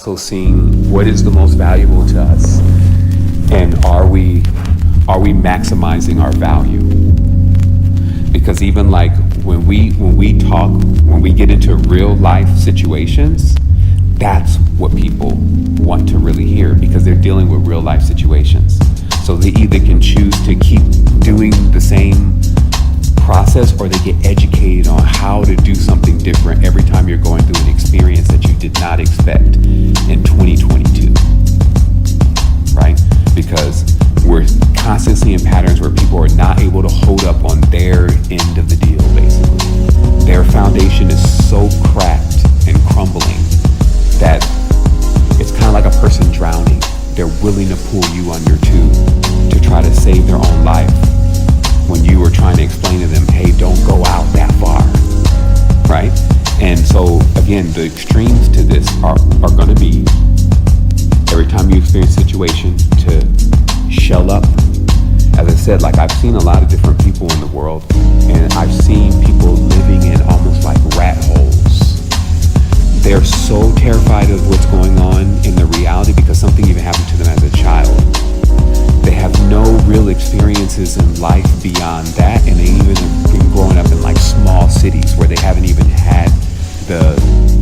also seeing what is the most valuable to us, and are we maximizing our value? Because even like when we talk, when we get into real life situations, that's what people want to really hear, because they're dealing with real life situations. So they either can choose to keep doing the same process, or they get educated on how to do something different every time you're going through an experience that you did not expect in 2022, right? Because we're constantly seeing patterns where people are not able to hold up on their end of the deal, basically. Their foundation is so cracked and crumbling that it's kind of like a person drowning. They're willing to pull you under to try to save their own life, when you were trying to explain to them, hey, don't go out that far, right? And so again, the extremes to this are going to be, every time you experience a situation, to shell up. As I said, like, I've seen a lot of different people in the world, and I've seen people living in almost like rat holes. They're so terrified of what's going on in the reality because something even happened to them as a child. They have no real experiences in life beyond that, and they even have been growing up in like small cities where they haven't even had the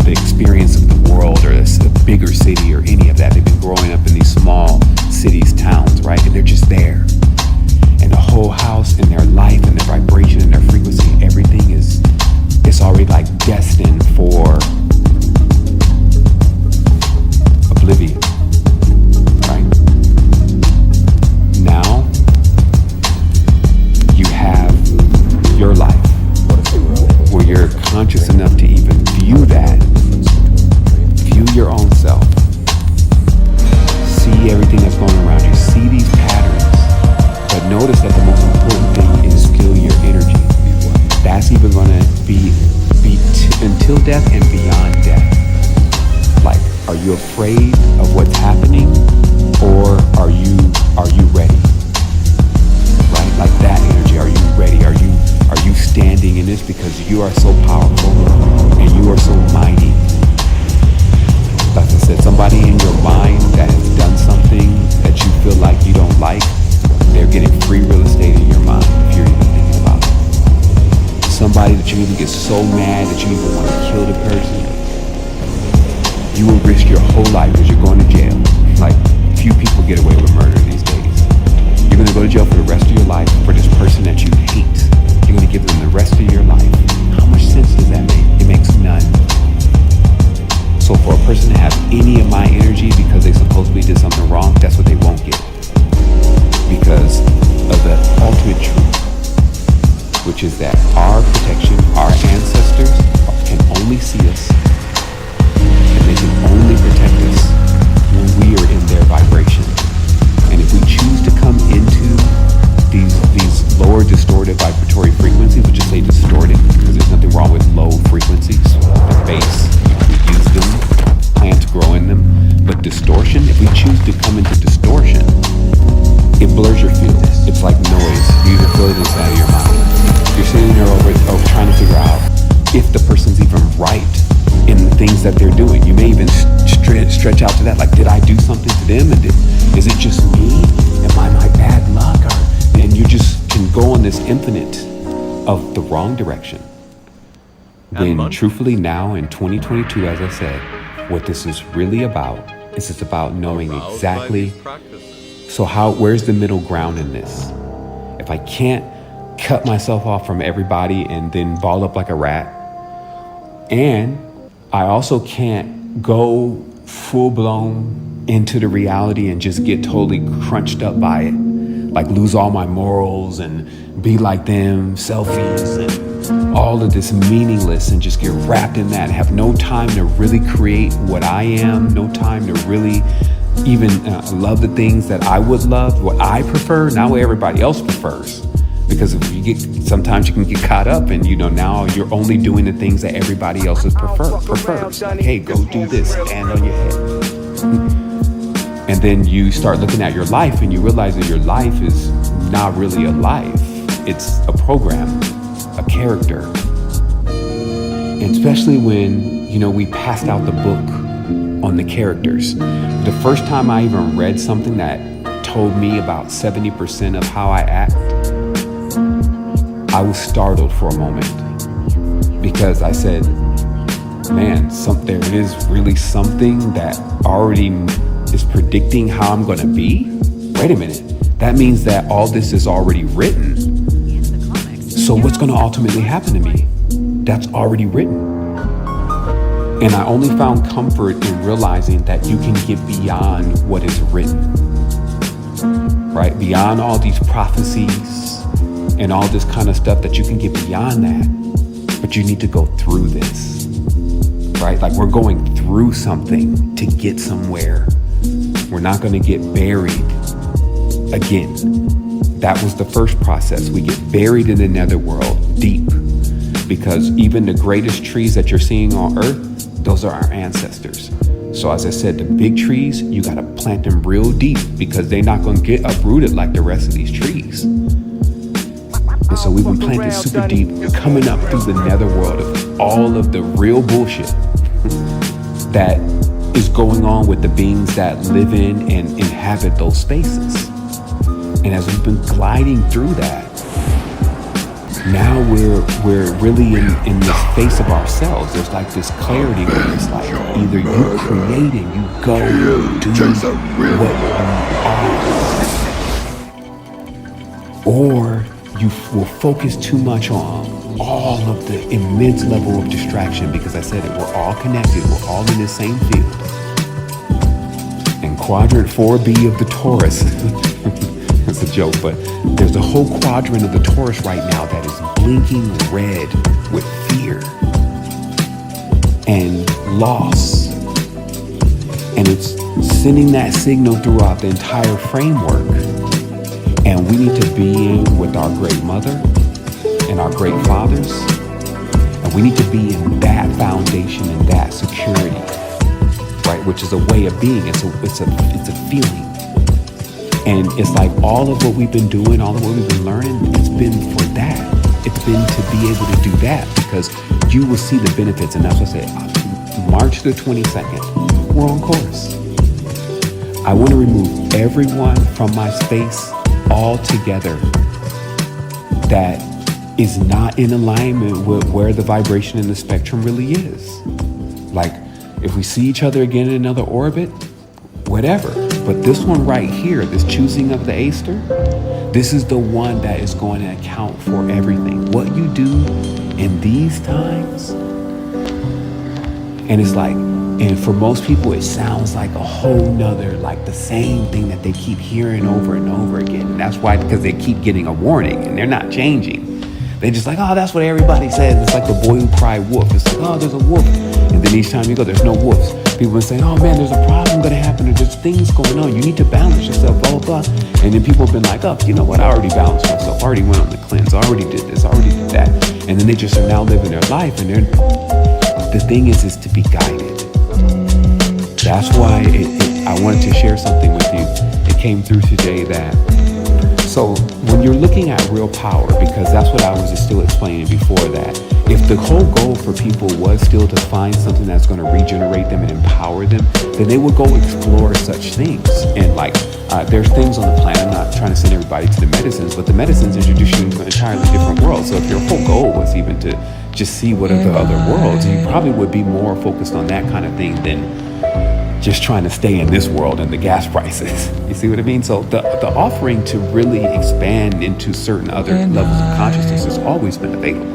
experience of the world or a bigger city or any of that. They've been growing up in these small cities, towns, right? And they're just there. And the whole house and their life and their vibration and their frequency, everything it's already like destined for oblivion, right? Now you have your life where you're conscious enough to even view that, view your own self, see everything that's going around you, see these patterns, but notice that the most important thing is still your energy. That's even going to be until death and beyond death. Like, are you afraid of what's happening, or are you ready? Right? Like that energy. Are you ready? Are you standing in this because you are so powerful and you are so mighty? Like I said, somebody in your mind that has done something that you feel like you don't like, they're getting free real estate in your mind if you're even thinking about it. Somebody that you even get so mad that you even want to kill the person. You will risk your whole life because you're going to jail. Like, few people get away with murder these days. You're going to go to jail for the rest of your life for this person that you hate. You're going to give them the rest of your life. How much sense does that make? It makes none. So for a person to have any of my energy because they supposedly did something wrong, that's what they won't get. Because of the ultimate truth, which is that our protection, our ancestors can only see us, and they can only protect us when we are in their vibration. And if we choose to come into these lower distorted vibratory frequencies, we'll just say distorted because there's nothing wrong with low frequencies, the bass, we use them, plants grow in them, but distortion, if we choose to come into distortion, it blurs your field. It's like noise. You either feel it inside of your mind. You're sitting there over trying to figure out if the person's even right in the things that they're doing. You may even stretch out to that, like, did I do something to them? And is it just me? Am I my bad luck? And you just can go on this infinite of the wrong direction. When truthfully now in 2022, as I said, what this is really about is it's about knowing exactly. So where's the middle ground in this? If I can't cut myself off from everybody and then ball up like a rat, and I also can't go full blown into the reality and just get totally crunched up by it, like lose all my morals and be like them, selfies and all of this meaningless, and just get wrapped in that, have no time to really create what I am, no time to really even love the things that I would love, what I prefer, not what everybody else prefers. Because if sometimes you can get caught up and, now you're only doing the things that everybody else prefers. Like, hey, go do this, stand on your head. And then you start looking at your life and you realize that your life is not really a life. It's a program, a character. And especially when, we passed out the book on the characters. The first time I even read something that told me about 70% of how I act, I was startled for a moment, because I said, man, there is really something that already is predicting how I'm going to be? Wait a minute. That means that all this is already written. So what's going to ultimately happen to me? That's already written. And I only found comfort in realizing that you can get beyond what is written, right? Beyond all these prophecies and all this kind of stuff, that you can get beyond that. But you need to go through this, right? Like, we're going through something to get somewhere. We're not going to get buried again. That was the first process. We get buried in the netherworld deep, because even the greatest trees that you're seeing on earth, those are our ancestors. So as I said, the big trees, you got to plant them real deep, because they're not going to get uprooted like the rest of these trees. And so we've been planted super deep, coming up through the netherworld of all of the real bullshit that is going on with the beings that live in and inhabit those spaces. And as we've been gliding through that, now we're really in the space of ourselves. There's like this clarity where it's like, either you create and you go do what you are, or you will focus too much on all of the immense level of distraction, because I said it, we're all connected, we're all in the same field. And quadrant 4B of the Taurus, it's a joke, but there's a whole quadrant of the Taurus right now that is blinking red with fear and loss. And it's sending that signal throughout the entire framework. And we need to be in with our great mother and our great fathers. And we need to be in that foundation and that security, right? Which is a way of being. It's a feeling. And it's like all of what we've been doing, all of what we've been learning, it's been for that. It's been to be able to do that, because you will see the benefits. And that's what I say, March the 22nd, we're on course. I want to remove everyone from my space altogether that is not in alignment with where the vibration in the spectrum really is. Like, if we see each other again in another orbit, whatever. But this one right here, this choosing of the Aster, this is the one that is going to account for everything. What you do in these times. And it's like, and for most people, it sounds like a whole nother, like the same thing that they keep hearing over and over again. And that's why, because they keep getting a warning and they're not changing. They're just like, oh, that's what everybody says. It's like the boy who cried wolf. It's like, oh, there's a wolf. And then each time you go, there's no wolves. People will say, oh man, there's a problem going to happen, or there's things going on. You need to balance yourself, blah, blah, blah. And then people have been like, oh, you know what? I already balanced myself. I already went on the cleanse. I already did this. I already did that. And then they just are now living their life. And the thing is to be guided. That's why I wanted to share something with you. It came through today that, so when you're looking at real power, because that's what I was still explaining before that, if the whole goal for people was still to find something that's going to regenerate them and empower them, then they would go explore such things. And like, there's things on the planet, I'm not trying to send everybody to the medicines, but the medicines introduce you to an entirely different world. So if your whole goal was even to just see what are the other worlds, you probably would be more focused on that kind of thing than just trying to stay in this world and the gas prices. You see what I mean? So the offering to really expand into certain other levels of consciousness has always been available.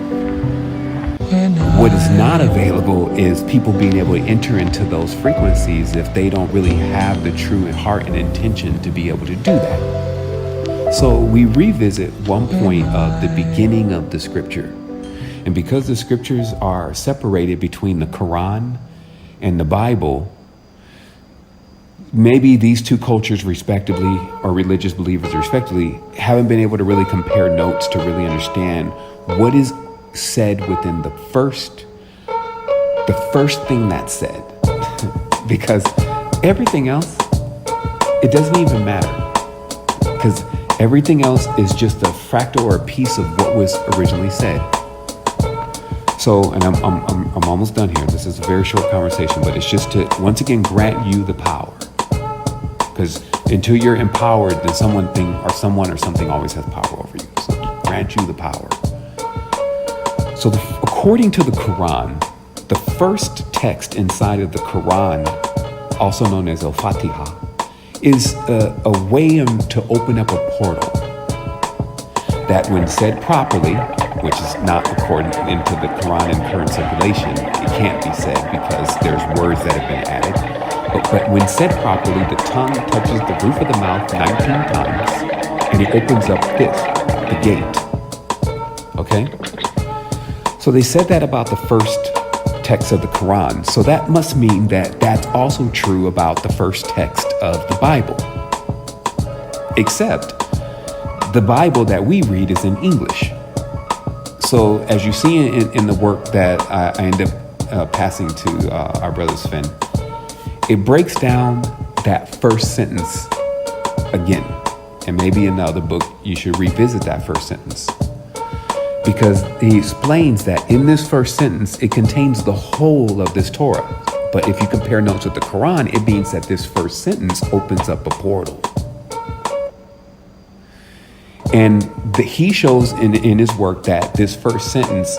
What is not available is people being able to enter into those frequencies if they don't really have the true heart and intention to be able to do that. So we revisit one point of the beginning of the scripture. And because the scriptures are separated between the Quran and the Bible, maybe these two cultures respectively, or religious believers respectively, haven't been able to really compare notes to really understand what is said within the first thing that's said. Because everything else, it doesn't even matter. Because everything else is just a fractal or a piece of what was originally said. So, and I'm almost done here. This is a very short conversation, but it's just to once again grant you the power. Because until you're empowered, then someone or something always has power over you. So grant you the power. So according to the Quran, the first text inside of the Quran, also known as Al-Fatiha, is a way to open up a portal that when said properly, which is not according into the Quran in current circulation, it can't be said because there's words that have been added. But when said properly, the tongue touches the roof of the mouth 19 times, and it opens up the gate. Okay? So they said that about the first text of the Quran. So that must mean that that's also true about the first text of the Bible. Except the Bible that we read is in English. So as you see in the work that I end up passing to our brother Sven, it breaks down that first sentence again. And maybe in another book, you should revisit that first sentence. Because he explains that in this first sentence, it contains the whole of this Torah. But if you compare notes with the Quran, it means that this first sentence opens up a portal. And he shows in his work that this first sentence,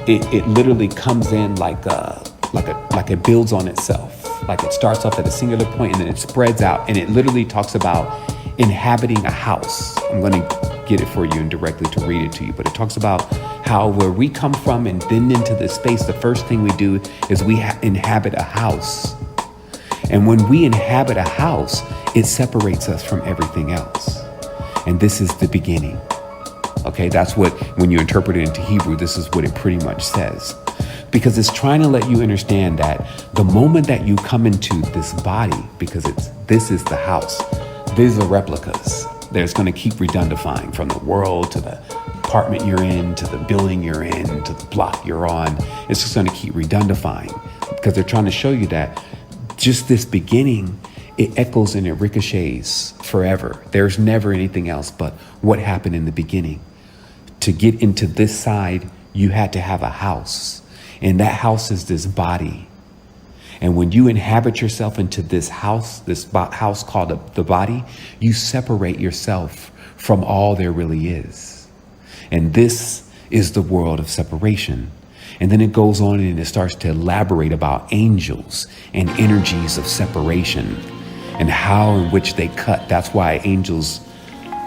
it literally comes in like it builds on itself. Like it starts off at a singular point and then it spreads out, and it literally talks about inhabiting a house. I'm going to get it for you and directly to read it to you, but it talks about how where we come from and then into this space, the first thing we do is we inhabit a house. And when we inhabit a house, it separates us from everything else. And this is the beginning. Okay, that's what, when you interpret it into Hebrew, this is what it pretty much says. Because it's trying to let you understand that the moment that you come into this body, because this is the house, these are replicas. There's going to keep redundifying from the world to the apartment you're in, to the building you're in, to the block you're on. It's just going to keep redundifying because they're trying to show you that just this beginning, it echoes and it ricochets forever. There's never anything else but what happened in the beginning. To get into this side, you had to have a house. And that house is this body. And when you inhabit yourself into this house called the body, you separate yourself from all there really is. And this is the world of separation. And then it goes on and it starts to elaborate about angels and energies of separation and how in which they cut. That's why angels,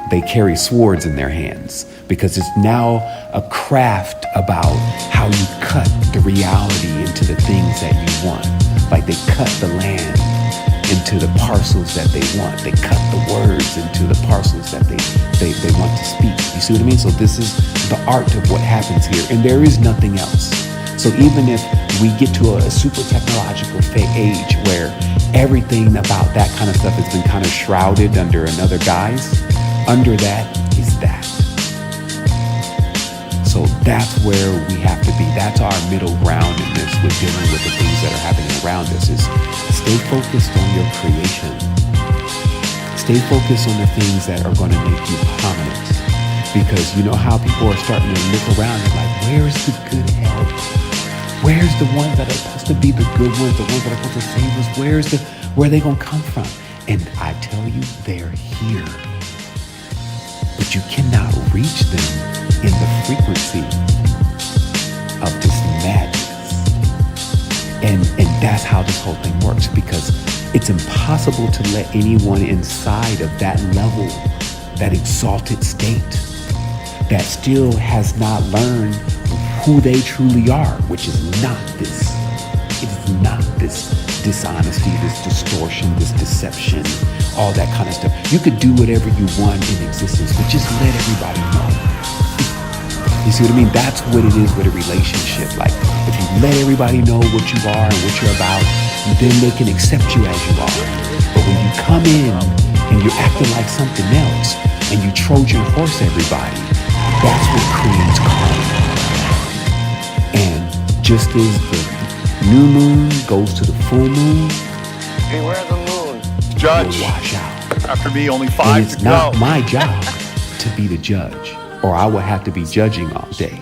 they carry swords in their hands, because it's now a craft about how you cut the reality into the things that you want. Like they cut the land into the parcels that they want. They cut the words into the parcels that they want to speak. You see what I mean? So this is the art of what happens here. And there is nothing else. So even if we get to a super technological age where everything about that kind of stuff has been kind of shrouded under another guise, under that is that. So that's where we have to be. That's our middle ground in this with dealing with the things that are happening around us, is stay focused on your creation. Stay focused on the things that are going to make you prominent. Because you know how people are starting to look around and like, where's the good help? Where's the ones that are supposed to be the good ones, the ones that are supposed to save us? Where are they going to come from? And I tell you, they're here. But you cannot reach them in the frequency of this madness. And that's how this whole thing works, because it's impossible to let anyone inside of that level, that exalted state, that still has not learned who they truly are, which is not this. It is not this dishonesty, this distortion, this deception, all that kind of stuff. You could do whatever you want in existence, but just let everybody know. You see what I mean? That's what it is with a relationship. Like, if you let everybody know what you are and what you're about, then they can accept you as you are. But when you come in and you're acting like something else and you Trojan horse everybody, that's what creates karma. And just as the new moon goes to the full moon, beware the moon. Judge, wash out. after me, only And 5 it's to not go. my job to be the judge, or I will have to be judging all day.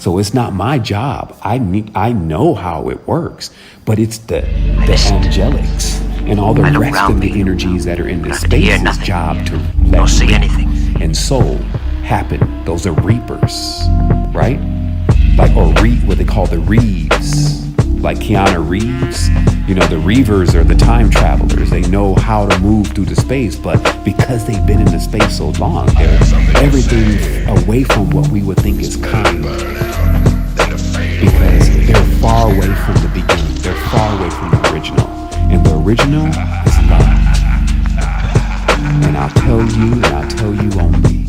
So it's not my job. I know how it works, but it's the angelics and all the rest of the energies that are in this space's job to let see anything. and soul happen. Those are reapers, right? Like, or what they call the Reeves, like Keanu Reeves. You know, the Reavers are the time travelers. They know how to move through the space, but because they've been in the space so long, they're everything away from what we would think is kind. Because they're far away from the beginning. They're far away from the original. And the original is love. And I'll tell you, and I'll tell you only.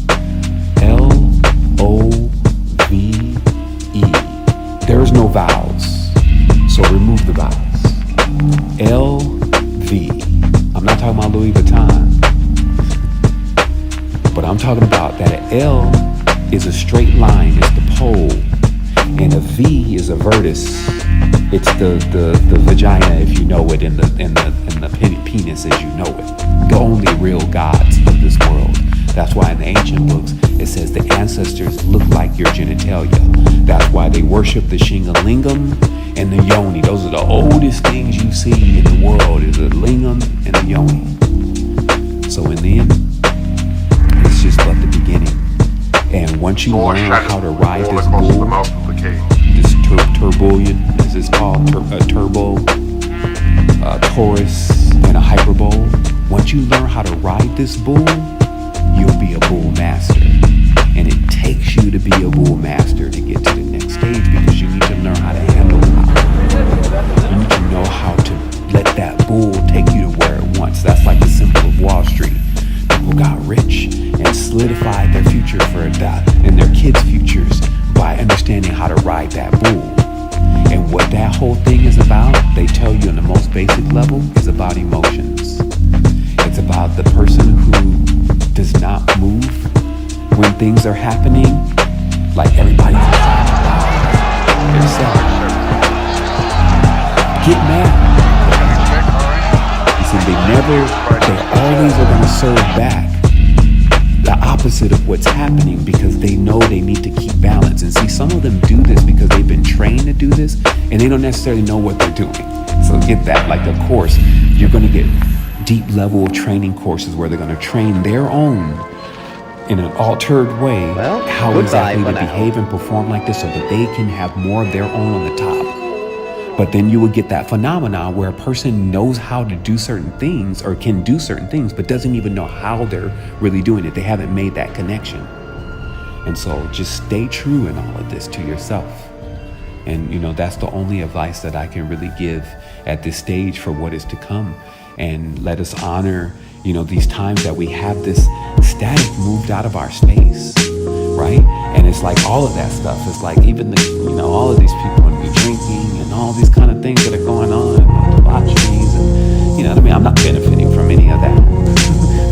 Love. There's no vowels. So remove the vowels. LV. I'm not talking about Louis Vuitton. But I'm talking about that an L is a straight line, it's the pole. And a V is a vertex. It's the vagina, if you know it, and the penis as you know it. The only real gods of this world. That's why in the ancient books it says the ancestors look like your genitalia. That's why they worship the Shingalingam and the Yoni. Those are the oldest things you see in the world, is the lingam and the Yoni. So in the end, it's just but the beginning. And once you learn how to ride this bull, this turbulion, as it's called, turbo, Taurus, and a hyperbole. Once you learn how to ride this bull, you'll be a bull master. And it takes you to be a bull master to get to the next stage, because you need to learn how to handle power. You need to know how to let that bull take you to where it wants. That's like the symbol of Wall Street. People got rich and solidified their future for that and their kids' futures by understanding how to ride that bull. And what that whole thing is about, they tell you on the most basic level, is about emotions. It's about the person who does not move when things are happening, like everybody's they're sad. Get mad. You see, they always are gonna serve back the opposite of what's happening, because they know they need to keep balance. And see, some of them do this because they've been trained to do this, and they don't necessarily know what they're doing. So get that, like, of course, you're gonna get deep level training courses where they're gonna train their own in an altered way, how exactly to behave and perform like this, so that they can have more of their own on the top. But then you would get that phenomenon where a person knows how to do certain things or can do certain things, but doesn't even know how they're really doing it. They haven't made that connection. And so just stay true in all of this to yourself. And, you know, that's the only advice that I can really give at this stage for what is to come. And let us honor, you know, these times that we have this static moved out of our space, right? And it's like all of that stuff. It's like even the, you know, all of these people when we're drinking and all these kind of things that are going on, and debaucheries, and you know what I mean? I'm not benefiting from any of that.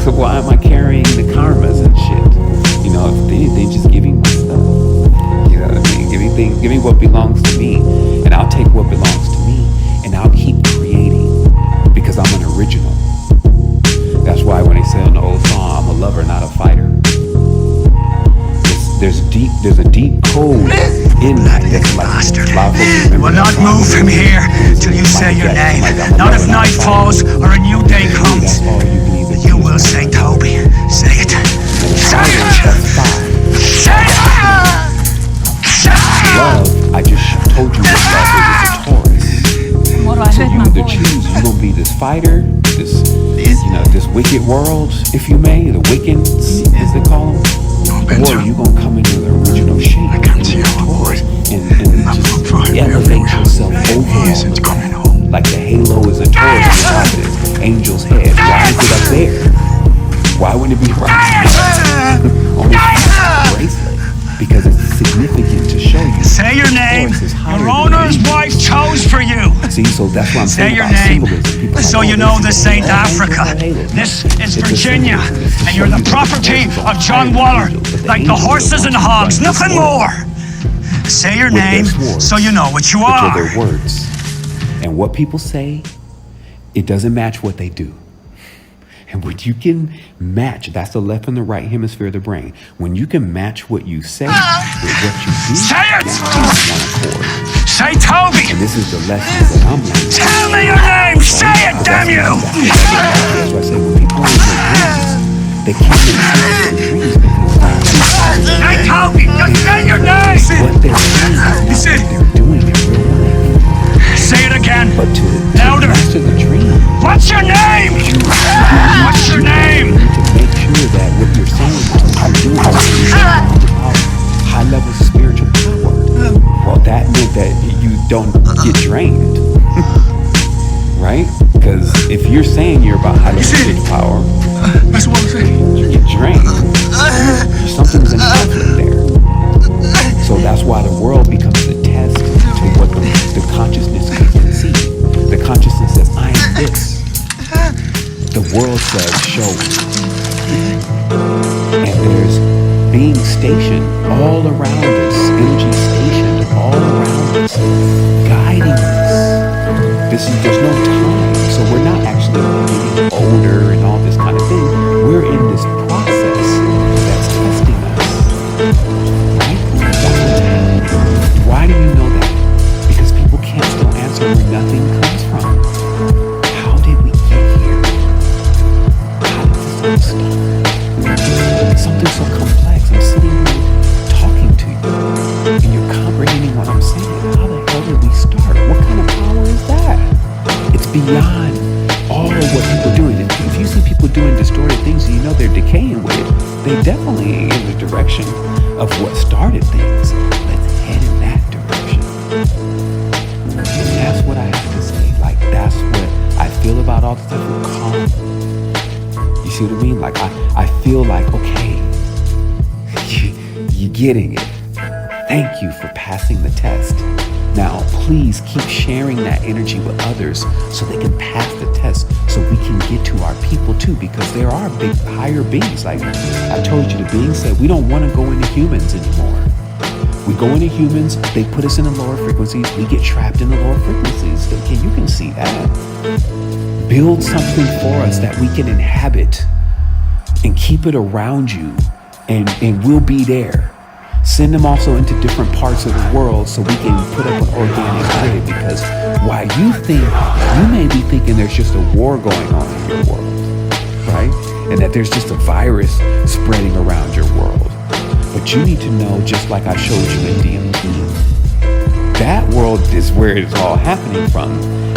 So why am I carrying the karmas and shit? You know, if anything, just give me my stuff. You know what I mean? Give me what belongs to me, and I'll take what belongs to me, and I'll keep creating, because I'm an original. That's why when they say in the old song, I'm a lover, not a fighter. There's a deep code in that. Bastard. Will not move from here till you say your name. Not if night falls or a new day comes. You will say Toby. Say it. Say it. Say it. Love, I just told you what love is. It's a Taurus. So you either choose, you're gonna be this fighter, this wicked world, if you may, the Wiccans, as they call them. Or you gonna come into the original shape and just elevate yourself over. Like the halo is a Taurus on top of this angel's head. Why is it up there? Why wouldn't it be right on this bracelet? Because it's significant to show you. Say your name. Your owner's wife chose for you. See, so that's what I'm saying. Say your name, so you know this ain't Africa. This is Virginia, and you're the property of John Waller, like the horses and hogs, nothing more. Say your name, so you know what you are. Their words, and what people say, it doesn't match what they do. And when you can match, that's the left and the right hemisphere of the brain. When you can match what you say with what you do, Say it! now you're on one accord. Say Toby! And this is the lesson that I'm learning. Tell me your name! Say it, damn you! That's why I say when people are in their dreams, they can't make sense of their dreams because Say Toby! Just say your name! what they're saying is not what they're doing in real life. Say it again! But to Louder! master the dream, What's your name? What's your name? you need to make sure that what you're saying is what you're doing is about high levels of spiritual power. Well, that meant that you don't get drained, right? Because if you're saying you're about high levels of spiritual power, That's what I'm saying. you get drained. Something's in conflict there. So that's why the world becomes a test to what the consciousness can conceive. The consciousness says, I am this. The world says, show me. And there's being stationed all around us, energy stationed all around us, guiding us. There's no time. So we're not actually getting older and all this kind of thing. We're in this process that's testing us. Right? That's what's happening. Why do you know that? Because people can't still answer where nothing comes from. How did we get here? How did this all start? Something so complex. I'm sitting here talking to you, and you're comprehending what I'm saying. How the hell did we start? What kind of power is that? It's beyond all of what people are doing. If you see people doing distorted things, you know they're decaying with it. They definitely in the direction of what started things. Let's head in that direction. And that's what I have to say. Like, that's what I feel about all the stuff with calm. You see what I mean? Like, I feel like, okay, you're getting it. Thank you for passing the test. Now, please keep sharing that energy with others so they can pass the test so we can get to our people too, because there are big higher beings. Like I told you, the being said, we don't want to go into humans anymore. We go into humans, they put us in the lower frequencies, we get trapped in the lower frequencies. Okay, you can see that. Build something for us that we can inhabit and keep it around you, and we'll be there. Send them also into different parts of the world so we can put up an organic grid, because while you may be thinking there's just a war going on in your world, right? And that there's just a virus spreading around your world. But you need to know, just like I showed you in DMT, that world is where it's all happening from.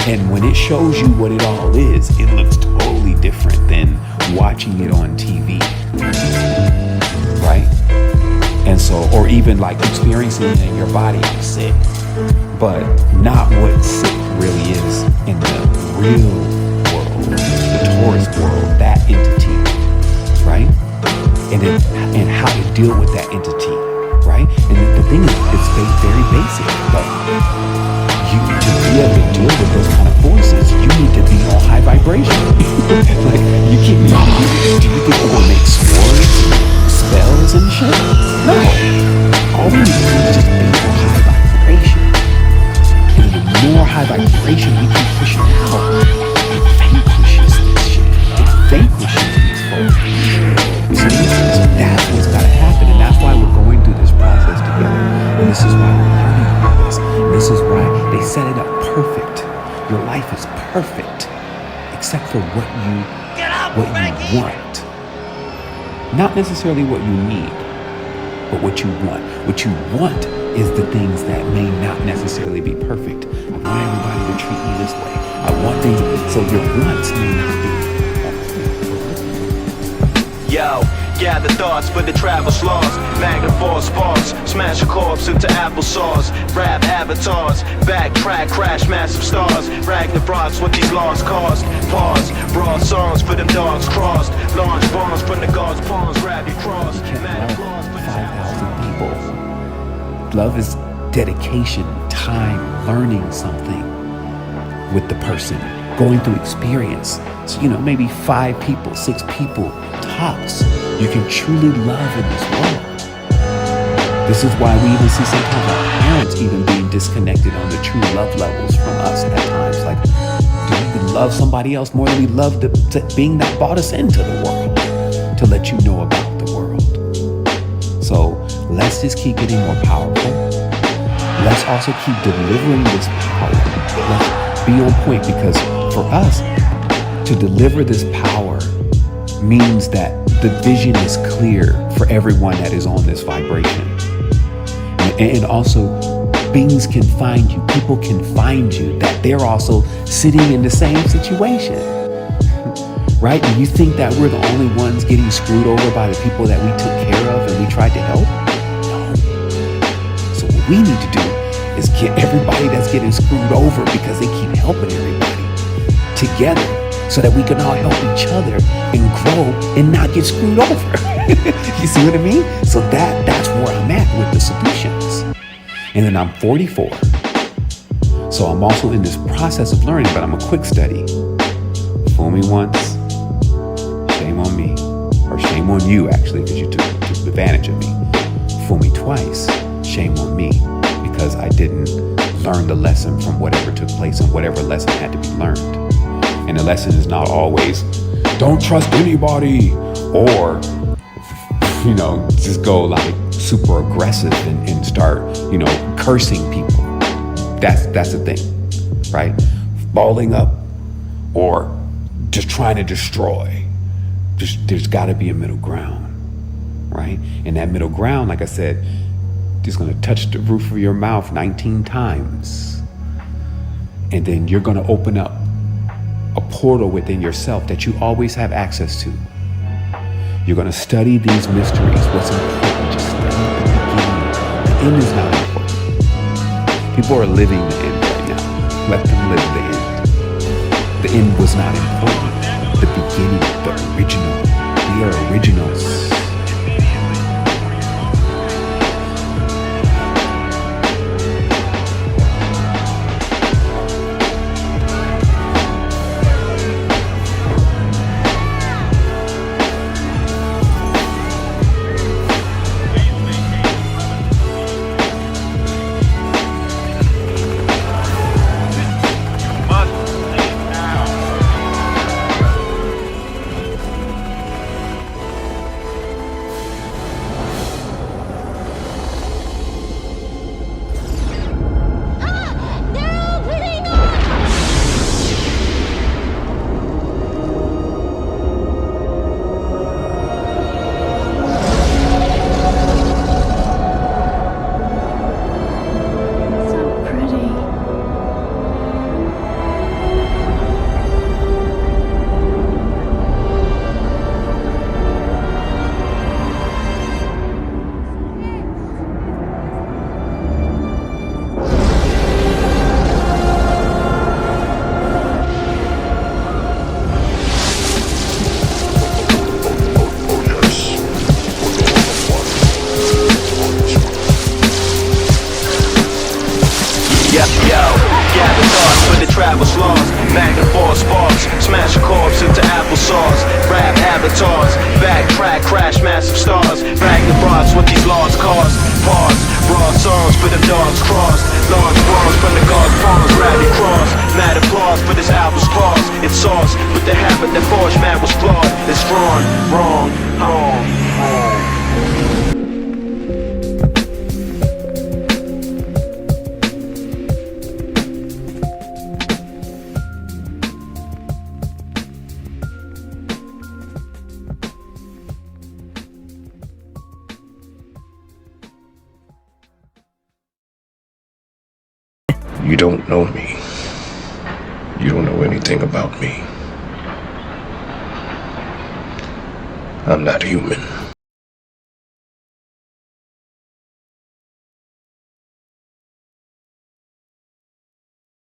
And when it shows you what it all is, it looks totally different than watching it on TV, right? And so, or even like experiencing it in your body, I'm sick, but not what sick really is in the real world, the Taurus world, that entity, right? And how to deal with that entity, right? And the thing is, it's very basic, but to be able to deal with those kind of forces, you need to be on high vibration. Like, do you think we're gonna make swords, spells and shit? No. All we need to do is just be on high vibration. And the more high vibration we keep pushing out, it vanquishes this shit. It vanquishes these folks. You see? So that's what's gotta happen. And that's why we're going through this process together. And this is why we're learning about this. And this is why they set it up perfect. Your life is perfect, except for what you want. Not necessarily what you need, but what you want. What you want is the things that may not necessarily be perfect. I want everybody to treat me this way. I want things, so your wants may not be. Yo, gather thoughts for the travel's lost. Magna force sparks, smash a corpse into applesauce. Rap avatars, backtrack, crash massive stars. Ragnaroks, what these laws cost. Pause, broad songs for them dogs crossed. Launch bombs from the gods' pawns, grab your cross. You can't love 5,000 people. Love is dedication, time, learning something with the person, going through experience. So, maybe 5 people, 6 people, tops, you can truly love in this world. This is why we even see sometimes our parents even being disconnected on the true love levels from us at times. Like, Do we love somebody else more than we love the being that brought us into the world to let you know about the world? So let's just keep getting more powerful. Let's also keep delivering this power. Let's be on point, because for us to deliver this power means that the vision is clear for everyone that is on this vibration. And also, beings can find you, people can find you, that they're also sitting in the same situation, right? Do you think that we're the only ones getting screwed over by the people that we took care of and we tried to help? No. So what we need to do is get everybody that's getting screwed over because they keep helping everybody together, so that we can all help each other and grow and not get screwed over. You see what I mean? So that's where I'm at with the solutions. And then I'm 44. So I'm also in this process of learning, but I'm a quick study. Fool me once, shame on me. Or shame on you, actually, because you took advantage of me. Fool me twice, shame on me, because I didn't learn the lesson from whatever took place, and whatever lesson had to be learned. And the lesson is not always, don't trust anybody, or, just go like super aggressive and start, cursing people. That's the thing, right? Balling up or just trying to destroy. There's got to be a middle ground, right? And that middle ground, like I said, is going to touch the roof of your mouth 19 times. And then you're going to open up a portal within yourself that you always have access to. You're going to study these mysteries. What's important, just study the beginning. The end is not important. People are living the end right now. Let them live the end. The end was not important. The beginning, the original. We are originals. Travels lost, Magnum force sparks, smash a corpse into applesauce, rap avatars, backtrack, crash massive stars, Magnum rocks what these laws cost, pause, raw songs for the dogs crossed, large brawls from the God's palms, rally cross, mad applause for this album's pause, it's sauce, but the habit that forged man was flawed, it's wrong, wrong. You don't know me. You don't know anything about me. I'm not human.